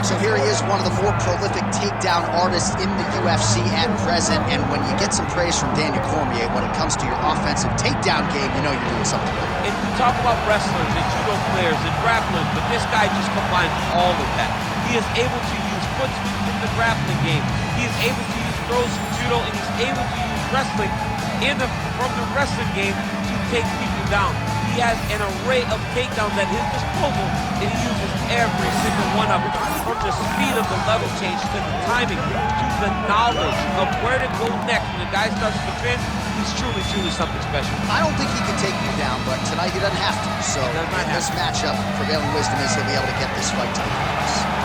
right, so here he is, one of the more prolific takedown artists in the UFC at present. And when you get some praise from Daniel Cormier, when it comes to your offensive takedown game, you know you're doing something right. And we talk about wrestlers and judo players and grapplers, but this guy just combines all of that. He is able to use foot speed in the grappling game. He is able to use throws from judo, and he's able to use wrestling from the wrestling game to take people down. He has an array of takedowns at his disposal, and he uses every single one of them. From the speed of the level change, to the timing, to the knowledge of where to go next. When the guy starts to defend, he's truly, truly something special. I don't think he can take you down, but tonight he doesn't have to. So in this matchup, prevailing wisdom is he'll be able to get this fight to the finish.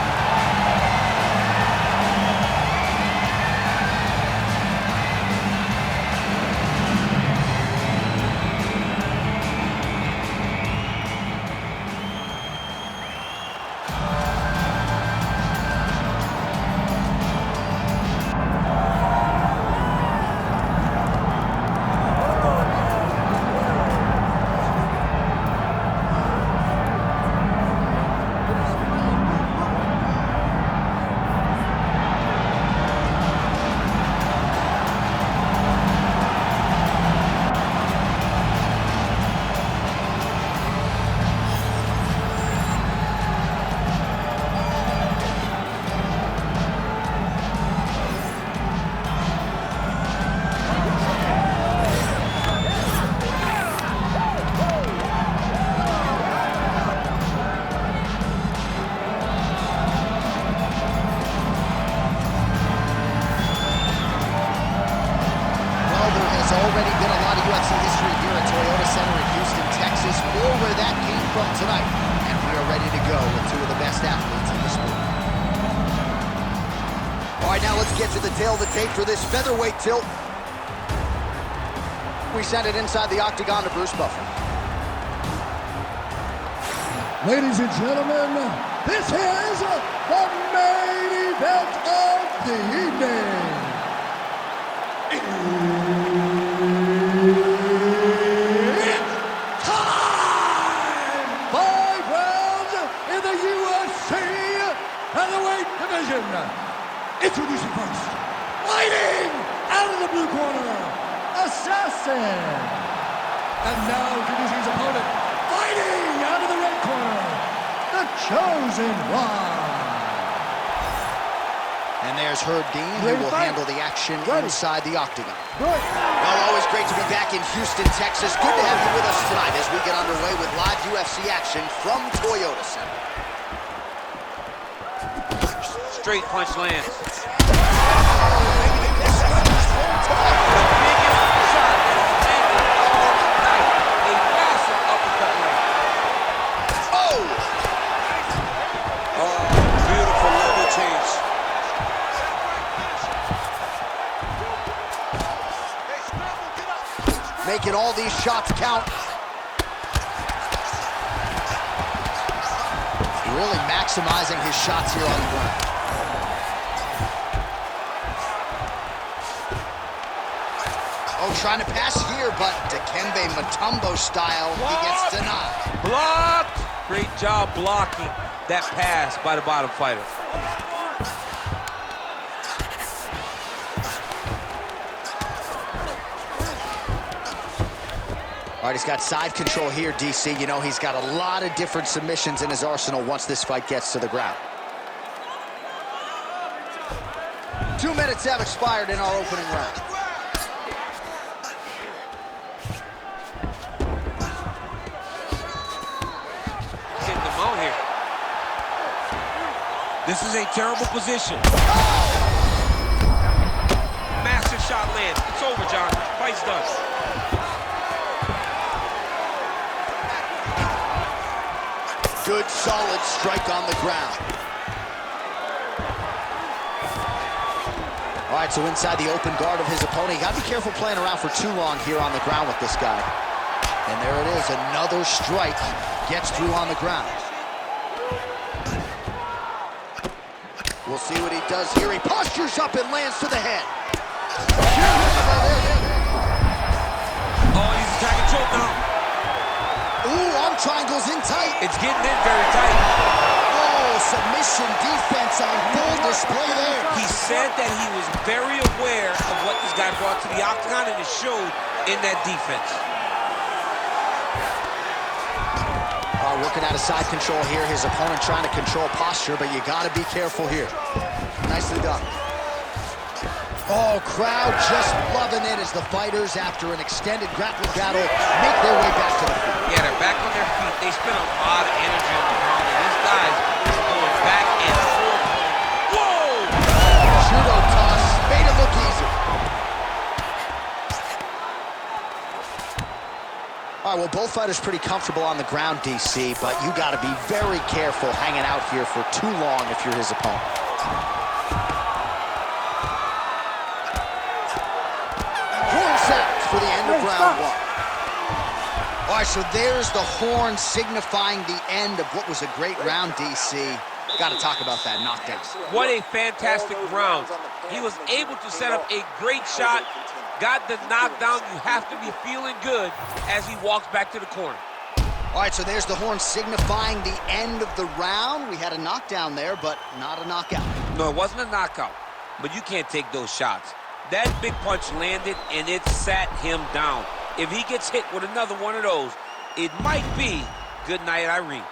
Already been a lot of UFC history here at Toyota Center in Houston, Texas, more where that came from tonight. And we are ready to go with two of the best athletes in the sport. All right, now let's get to the tail of the tape for this featherweight tilt. We send it inside the octagon to Bruce Buffer. Ladies and gentlemen, this is the main event of the evening. Introducing first, fighting out of the blue corner, Assassin. And now introducing his opponent, fighting out of the red corner, the Chosen One. And there's Herb Dean, who will handle the action inside the octagon. Well, always great to be back in Houston, Texas. Good to have you with us tonight as we get underway with live UFC action from Toyota Center. Straight punch lands. Making all these shots count. Really maximizing his shots here on the ground. Oh, trying to pass here, but Dikembe Mutombo style, he gets denied. Blocked! Great job blocking that pass by the bottom fighter. All right, he's got side control here, DC. You know, he's got a lot of different submissions in his arsenal once this fight gets to the ground. 2 minutes have expired in our opening round. Hitting the mount here. This is a terrible position. Oh! Massive shot lands. It's over, John. Fight's done. Good, solid strike on the ground. All right, so inside the open guard of his opponent. You got to be careful playing around for too long here on the ground with this guy. And there it is, another strike gets through on the ground. We'll see what he does here. He postures up and lands to the head. Oh, he's attacking choke now. Ooh, arm triangles in tight. It's getting in very tight. Oh, submission defense on full display there. He said that he was very aware of what this guy brought to the octagon, and it showed in that defense. Working out of side control here. His opponent trying to control posture, but you got to be careful here. Nicely done. Oh, crowd just loving it as the fighters, after an extended grappling battle, make their way back to the feet. Yeah, they're back on their feet. They spend a lot of energy on the ground, and these guys are going back and forth. Whoa! Judo toss, made it look easy. All right, well, both fighters pretty comfortable on the ground, DC, but you got to be very careful hanging out here for too long if you're his opponent. Horn sound for the end of round one. All right, so there's the horn signifying the end of what was a great round, DC. Got to talk about that knockdown. What a fantastic round. He was able to set up a great shot, got the knockdown. You have to be feeling good as he walks back to the corner. All right, so there's the horn signifying the end of the round. We had a knockdown there, but not a knockout. No, it wasn't a knockout, but you can't take those shots. That big punch landed, and it sat him down. If he gets hit with another one of those, it might be good night, Irene.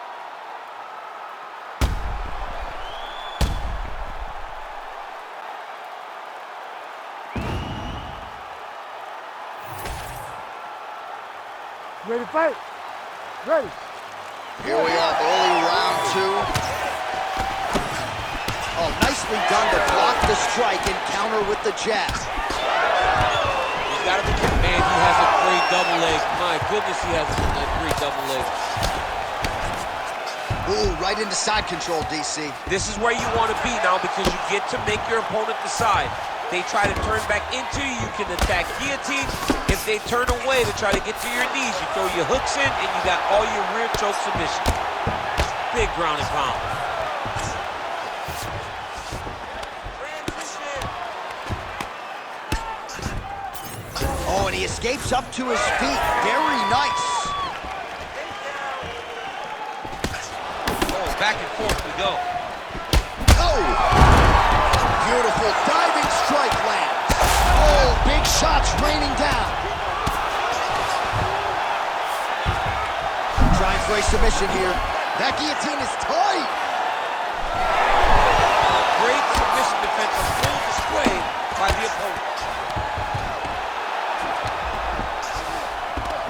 Ready to fight? Ready. Here we are, early round two. Oh, nicely done to block the strike and counter with the jab. He's got to be careful. Man, he has a great double leg. My goodness, he has a great double leg. Ooh, right into side control, DC. This is where you want to be now because you get to make your opponent decide. They try to turn back into you, you can attack guillotine. If they turn away to try to get to your knees, you throw your hooks in and you got all your rear choke submission. Big ground and pound. Oh, and he escapes up to his feet. Very nice. Oh, back and forth we go. Oh! Beautiful diving strike lands. Oh, big shots raining down. Trying for a submission here. That guillotine is tight. Great submission defense on full display by the opponent.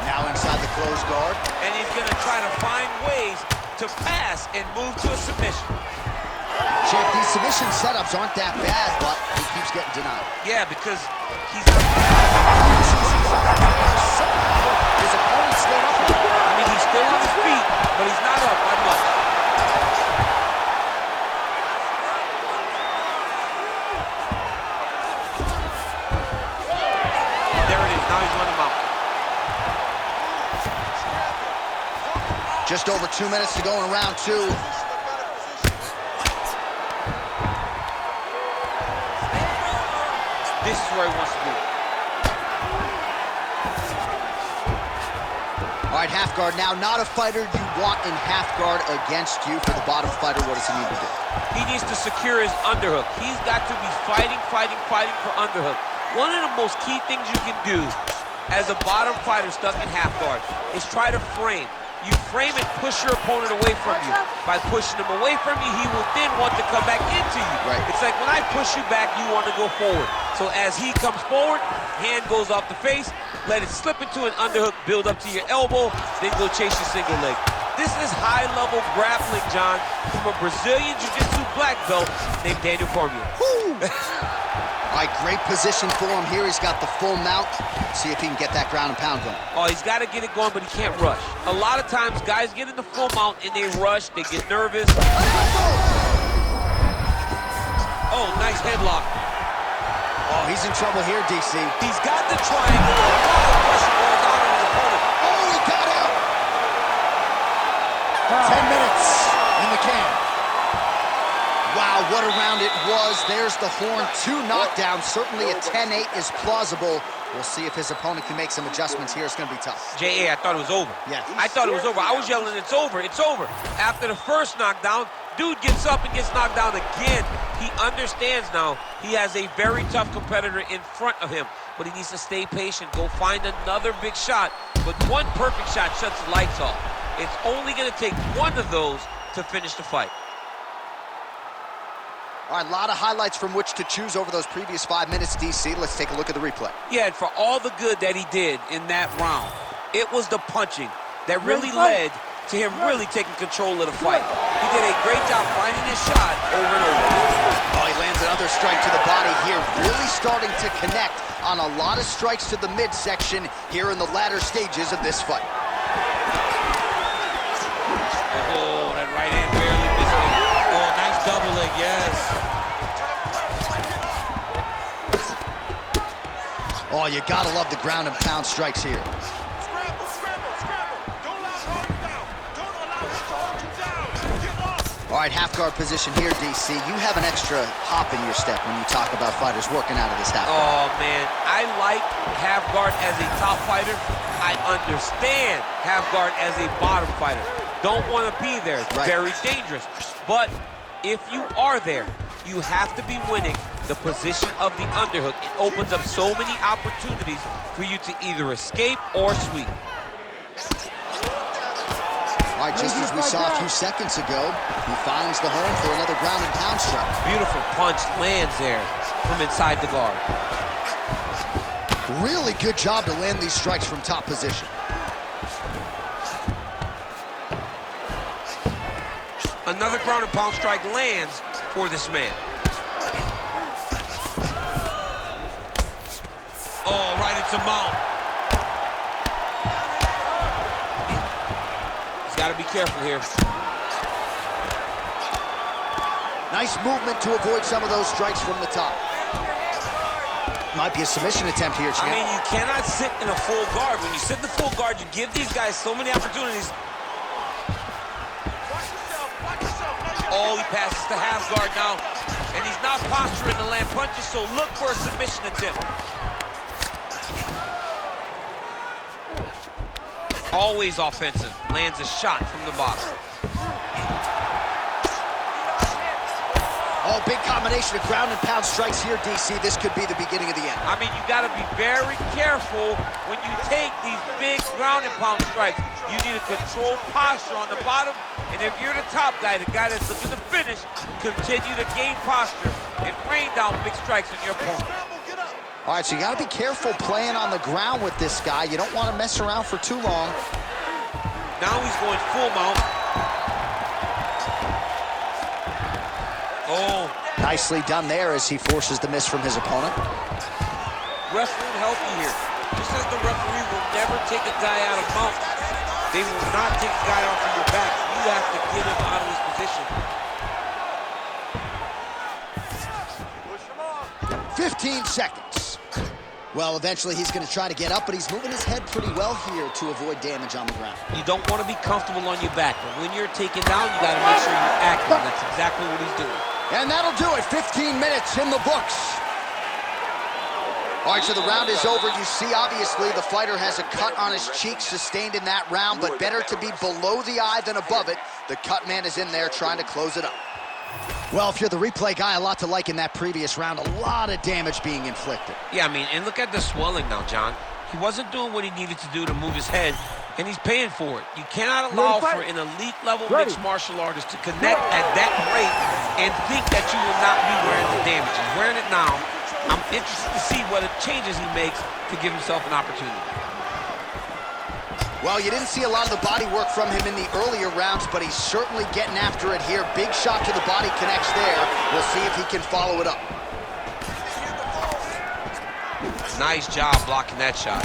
Now inside the closed guard. And he's going to try to find ways to pass and move to a submission. Champ, these submission setups aren't that bad, but he keeps getting denied. Yeah, because he's... His opponent's still up. I mean, he's still on his feet, but he's not up by much. There it is. Now he's running him out. Just over 2 minutes to go in round two. This is where he wants to be. All right, half guard now. Not a fighter you want in half guard against you. For the bottom fighter, what does he need to do? He needs to secure his underhook. He's got to be fighting for underhook. One of the most key things you can do as a bottom fighter stuck in half guard is try to frame. You frame and push your opponent away from you. By pushing him away from you, he will then want to come back into you. Right. It's like when I push you back, you want to go forward. So as he comes forward, hand goes off the face, let it slip into an underhook, build up to your elbow, then go chase your single leg. This is high-level grappling, John, from a Brazilian Jiu-Jitsu black belt named Daniel Cormier. All right, great position for him here. He's got the full mount. See if he can get that ground and pound going. Oh, he's got to get it going, but he can't rush. A lot of times, guys get in the full mount and they rush, they get nervous. Oh, nice headlock. Oh, he's in trouble here, DC. He's got the triangle. A lot of pressure going on his opponent. Oh, he got out. 10 minutes in the can. Wow, what a round it was. There's the horn. 2 knockdowns. Certainly a 10-8 is plausible. We'll see if his opponent can make some adjustments here. It's going to be tough. J.A., I thought it was over. Yeah. I thought it was over. I was yelling, it's over, it's over. After the first knockdown, Dude gets up and gets knocked down again. He understands now he has a very tough competitor in front of him, but he needs to stay patient, go find another big shot. But one perfect shot shuts the lights off. It's only going to take one of those to finish the fight. All right, a lot of highlights from which to choose over those previous 5 minutes, DC. Let's take a look at the replay. Yeah, and for all the good that he did in that round, it was the punching that really led to him really taking control of the fight. He did a great job finding his shot over and over. Oh, he lands another strike to the body here, really starting to connect on a lot of strikes to the midsection here in the latter stages of this fight. Oh, that right hand barely missed it. Oh, nice double leg, yes. Oh, you gotta love the ground and pound strikes here. All right, half guard position here, DC. You have an extra hop in your step when you talk about fighters working out of this half guard. Oh, man, I like half guard as a top fighter. I understand half guard as a bottom fighter. Don't want to be there. It's very dangerous. But if you are there, you have to be winning the position of the underhook. It opens up so many opportunities for you to either escape or sweep. All right, just as we saw a few seconds ago, he finds the home for another ground and pound strike. Beautiful punch lands there from inside the guard. Really good job to land these strikes from top position. Another ground and pound strike lands for this man. Oh, right into mount. He's got to be careful here. Nice movement to avoid some of those strikes from the top. Might be a submission attempt here, champ. I mean, you cannot sit in a full guard. When you sit in the full guard, you give these guys so many opportunities. Oh, he passes the half guard now. And he's not posturing to land punches, so look for a submission attempt. Always offensive. Lands a shot from the bottom. Oh, big combination of ground and pound strikes here, DC. This could be the beginning of the end. I mean, you got to be very careful when you take these big ground and pound strikes. You need a controlled posture on the bottom. And if you're the top guy, the guy that's looking to finish, continue to gain posture and rain down big strikes on your opponent. All right, so you got to be careful playing on the ground with this guy. You don't want to mess around for too long. Now he's going full mount. Oh. Nicely done there as he forces the miss from his opponent. Wrestling healthy here. Just as the referee will never take a guy out of mount, they will not take a guy off of your back. You have to get him out of his position. 15 seconds. Well, eventually he's going to try to get up, but he's moving his head pretty well here to avoid damage on the ground. You don't want to be comfortable on your back, but when you're taken down, you got to make sure you're active. That's exactly what he's doing. And that'll do it. 15 minutes in the books. All right, so the round is over. You see, obviously, the fighter has a cut on his cheek sustained in that round, but better to be below the eye than above it. The cut man is in there trying to close it up. Well, if you're the replay guy, a lot to like in that previous round. A lot of damage being inflicted. Yeah, I mean, and look at the swelling now, John. He wasn't doing what he needed to do to move his head, and he's paying for it. You cannot allow for an elite-level mixed martial artist to connect at that rate and think that you will not be wearing the damage. He's wearing it now. I'm interested to see what changes he makes to give himself an opportunity. Well, you didn't see a lot of the body work from him in the earlier rounds, but he's certainly getting after it here. Big shot to the body connects there. We'll see if he can follow it up. Nice job blocking that shot.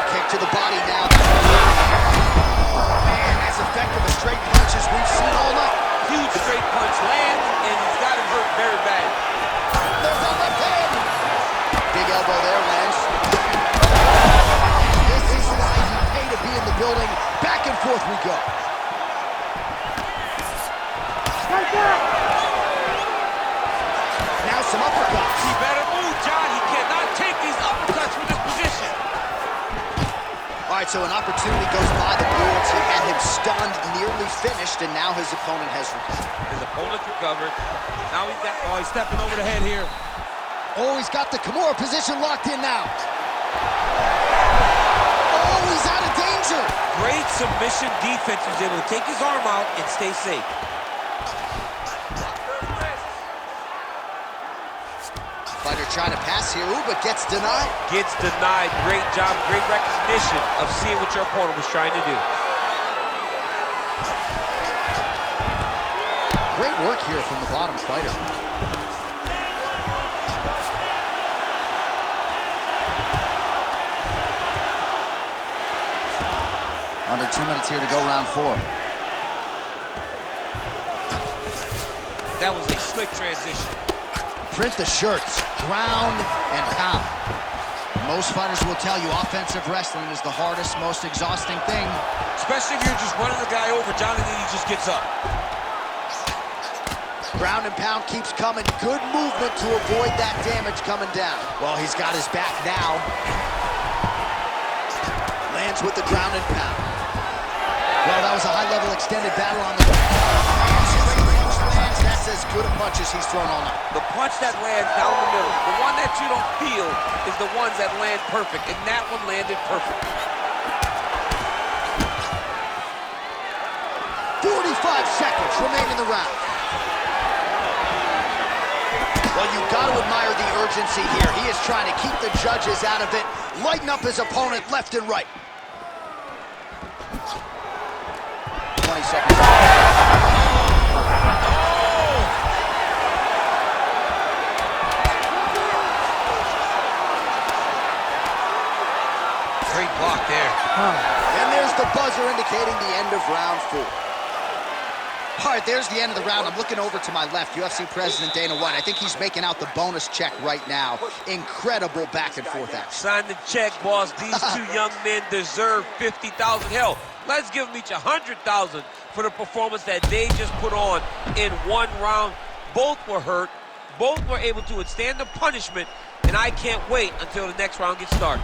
Kick to the body now. Man, as effective a straight punch as we've seen all night. Huge straight punch lands, and he's got him hurt very bad. There's a left hand. Big elbow there, Lance. This is why you pay to be in the building. Back and forth we go. Now some uppercuts. He better move, John. He cannot take these uppercuts from this position. All All right, so an opportunity goes by the Bulls. He had him stunned, nearly finished, and now his opponent has recovered. His opponent recovered. Now he's got, oh, he's stepping over the head here. Oh, he's got the Kimura position locked in now. Oh, he's out of danger. Great submission defense. He was able to take his arm out and stay safe. Fighter trying to pass here, ooh, but gets denied. Gets denied. Great job, great recognition of seeing what your opponent was trying to do. Great work here from the bottom fighter. Under 2 minutes here to go, round 4. That was a slick transition. Print the shirts, ground and pound. Most fighters will tell you offensive wrestling is the hardest, most exhausting thing. Especially if you're just running the guy over. Johnny Lee just gets up. Ground and pound keeps coming. Good movement to avoid that damage coming down. Well, he's got his back now. Lands with the ground and pound. Well, that was a high-level extended battle on the ground. That's as good a punch as he's thrown all night. The punch that lands down the middle, the one that you don't feel, is the ones that land perfect, and that one landed perfect. 45 seconds remain in the round. Well, you've got to admire the urgency here. He is trying to keep the judges out of it, lighten up his opponent left and right. 20 seconds. Great block there. And there's the buzzer indicating the end of round 4. All right, there's the end of the round. I'm looking over to my left, UFC President Dana White. I think he's making out the bonus check right now. Incredible back and forth action. Sign the check, boss. These two young men deserve $50,000. Hell, let's give them each $100,000 for the performance that they just put on in one round. Both were hurt. Both were able to withstand the punishment, and I can't wait until the next round gets started.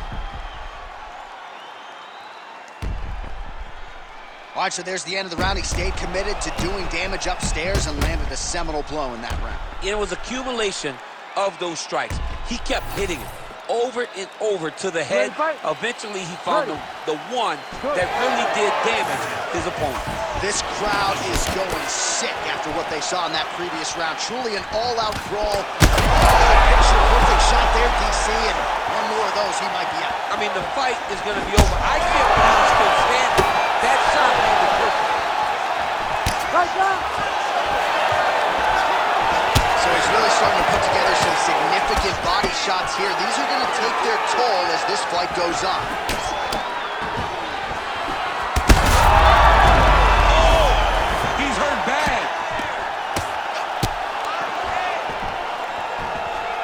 All right, so there's the end of the round. He stayed committed to doing damage upstairs and landed a seminal blow in that round. It was accumulation of those strikes. He kept hitting it over and over to the head. Eventually, he found the one that really did damage his opponent. This crowd is going sick after what they saw in that previous round. Truly an all-out brawl. Picture-perfect shot there, DC, and one more of those, he might be out. I mean, the fight is going to be over. I can't believe he's still standing. That shot landed perfect. So he's really starting to put together some significant body shots here. These are going to take their toll as this fight goes on. Oh! He's hurt bad.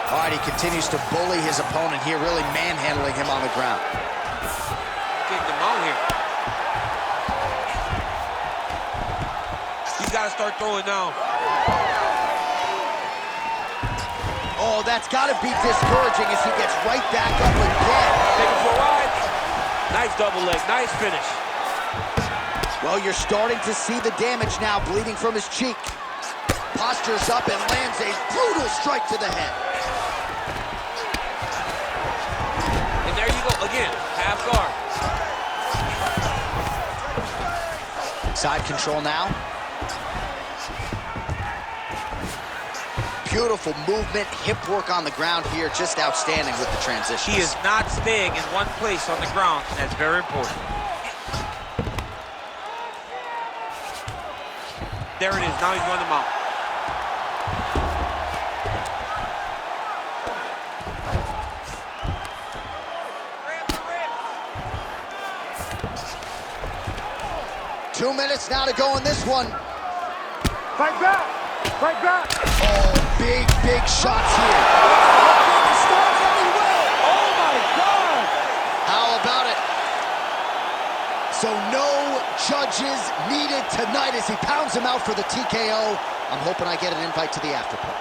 All right, he continues to bully his opponent here, really manhandling him on the ground. Getting him out here. He's got to start throwing now. Oh, that's got to be discouraging as he gets right back up again. Take it for a ride. Nice double leg, nice finish. Well, you're starting to see the damage now, bleeding from his cheek. Postures up and lands a brutal strike to the head. And there you go, again, half guard. Side control now. Beautiful movement, hip work on the ground here, just outstanding with the transition. He is not staying in one place on the ground, and that's very important. There it is, now he's running them out. Two minutes now to go in this one. Fight back! Fight back! Oh, big shots here. Oh my God! How about it? So no judges needed tonight as he pounds him out for the TKO. I'm hoping I get an invite to the after party.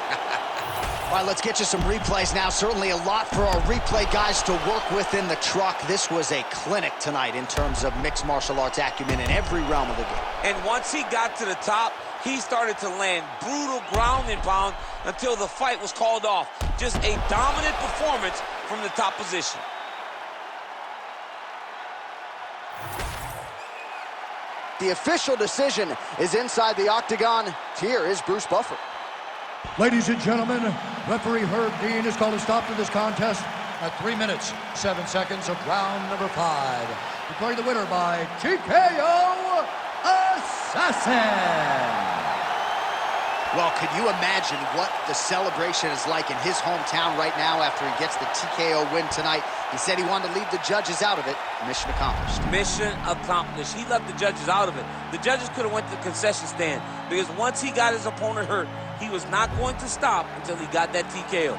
All right, let's get you some replays now. Certainly a lot for our replay guys to work with in the truck. This was a clinic tonight in terms of mixed martial arts acumen in every realm of the game. And once he got to the top, he started to land brutal ground and pound until the fight was called off. Just a dominant performance from the top position. The official decision is inside the octagon. Here is Bruce Buffer. Ladies and gentlemen, referee Herb Dean has called a stop to this contest at 3 minutes, 7 seconds of round number 5. Declaring the winner by TKO Assassin. Well, could you imagine what the celebration is like in his hometown right now after he gets the TKO win tonight? He said he wanted to leave the judges out of it. Mission accomplished. Mission accomplished. He left the judges out of it. The judges could have went to the concession stand because once he got his opponent hurt, he was not going to stop until he got that TKO.